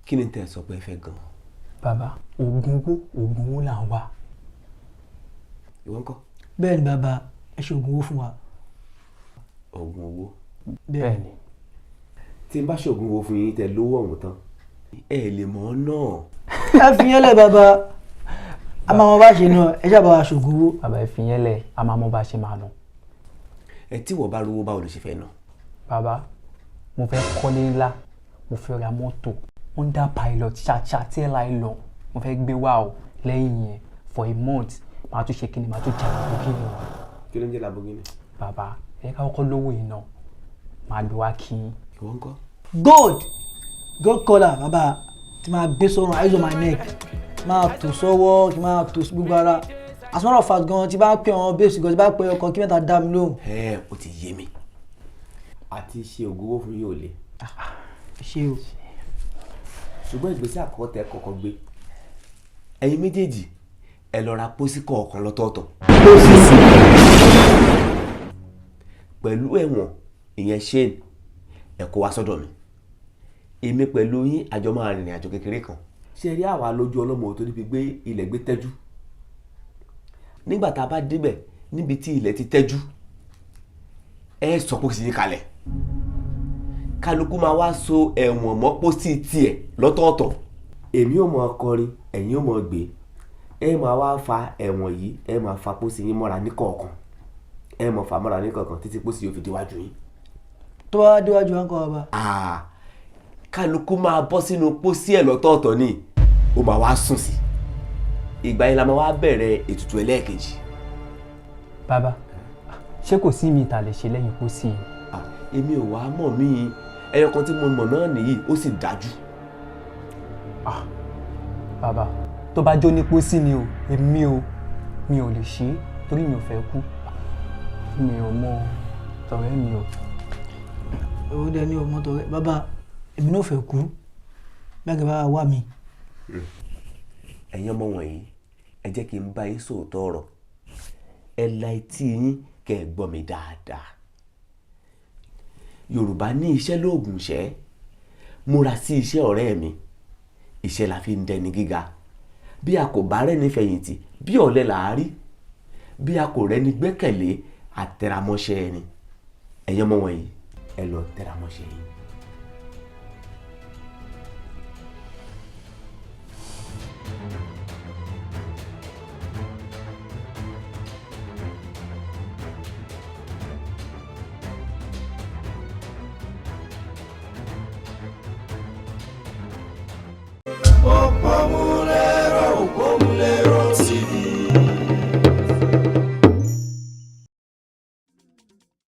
kí ni tẹ́ ẹ sọ pé ẹ fẹ́ gan? Bàbá, oògùn owó là ń wá. Ìwọ ńkọ́? Bẹ́ẹ̀ ni bàbá, ẹ ṣe oògùn owó fún wa. Oògùn owó? Bẹ́ẹ̀ ni. Tí n bá ṣoògùn owó fún yín tẹ́ lówó ọ̀hún tán, ẹ lè mọ̀ ọ́ náà. Ẹ fi yẹn lẹ̀ bàbá, a máa mọ bá ṣe náà, ẹ ṣáà bá wa ṣoògùn owó. Bàbá ẹ fi yẹn lẹ̀, a máa mọ bá ṣe máa nà. Ẹ tí wọ́n bá rówó báwo ló ṣe fẹ́ ná? Bàbá, mo fẹ́ kọ́lé ńlá, mo fẹ́ ra mọ́tò Honda Pilot ṣàṣà tí ẹ láì lọ, mo fẹ́ gbé wá o lẹ́yìn yẹn for a month màá tún ṣe kí ni màá tún jà Lamborghini wa. Kí ló ń jẹ́ Lamborghini? Bàbá ẹ ká kọ́kọ́ lówó iná màá gbé wá kí n. Ìwọ ńkọ́? Gold collar bàbá tí máa gbé sọ́run eyes on my neck máa tò sọ́wọ́ kí máa tò sí gbogbo ara as a matter of fact gan tí bá pè wọn bẹ́ẹ̀sì gan tí bá pè ọkàn kí mẹ́ta dá mi lóhùn. Ó ti yé mi. Àti ṣe oògùn owó fún yín ò le. Ṣé o? Ṣùgbọ́n ìgbésẹ̀ àkọ́kọ́ tẹ́ kọ́kọ́ gbé. Ẹ̀yin méjèèjì ẹ lọ ra pósí kọ̀ọ̀kan lọ́tọ̀ọ̀tọ̀. Pósí sí. Pẹ̀lú ẹ̀wọ̀n ìyẹn ṣéènì ẹ kó wá sọ́dọ̀ mi. Èmi pẹ̀lú yín àjọ máa rìnrìn àjò kékeré kan. Ṣé rí àwa lójú ọlọ́mọ tó níbi gbé ilẹ̀ gbé tẹ́jú? Nígbà tá a bá débẹ̀ níbi tí ilẹ̀ ti tẹ́jú ẹ sọ pósí yín kalẹ̀. Kálukú máa wá so ẹ̀wọ̀n mọ́ pósí tiẹ̀ lọ́tọ̀ọ̀tọ̀. Èmi ò mọ kọrin, ẹ̀yin ò mọ gbé. Ẹ máa wá fa ẹ̀wọ̀n yìí, ẹ máa fa pósí yín mọ́ra ní kọ̀ọ̀kan. Ẹ máa fa mọ́ra ní kọ̀ọ̀kan títí pósí yóò fi déwájú yín. Tó bá déwájú wa ń kọ́ bàbá. Kálukú máa bọ́ sínú pósí ẹ̀ lọ́tọ̀ọ̀tọ̀ ni ó máa wá sùn sí. Ìgbà yẹn la máa wá bẹ̀rẹ̀ ètùtù ẹlẹ́ẹ̀kejì. Bàbá, ṣé kò sí mi ta lè ṣe lẹ́yìn pósí yìí? Èmi ò wá mọ̀ mí ẹyọ kan tí mo mọ̀ náà nìyí ó sì dájú. Bàbá, tó bá jó ní pósí ni o, èmi o, mi ò lè ṣe é torí mi ò fẹ́ kú. Mi ò mọ tọ̀rẹ́ mi o. Owó dẹ ní ọmọ tọ̀rẹ́ bàbá, èmi náà fẹ́ kú bẹ́ẹ̀ bá wà mí. Ẹ̀yin ọmọ wọ̀nyí ẹ jẹ́ kí n bá yín sòótọ́ ọ̀rọ̀. Ẹ la etí yín kẹ́ ẹ gbọ́ mi dáadáa. Yorùbá ní iṣẹ́ lóògùn ìṣẹ́. Múra sí iṣẹ́ ọ̀rẹ́ mi. Iṣẹ́ la fi ń dẹni gíga. Bí a kò bá rẹ́ni fẹ̀yìntì bí ọ̀lẹ là á rí. Bí a kò rẹ́ni gbẹ́kẹ̀lé àtẹramọ́ṣẹ́ ẹni. Ẹ̀yin ọmọ wọ̀nyí ẹ lọ tẹramọ́ṣẹ́ yín.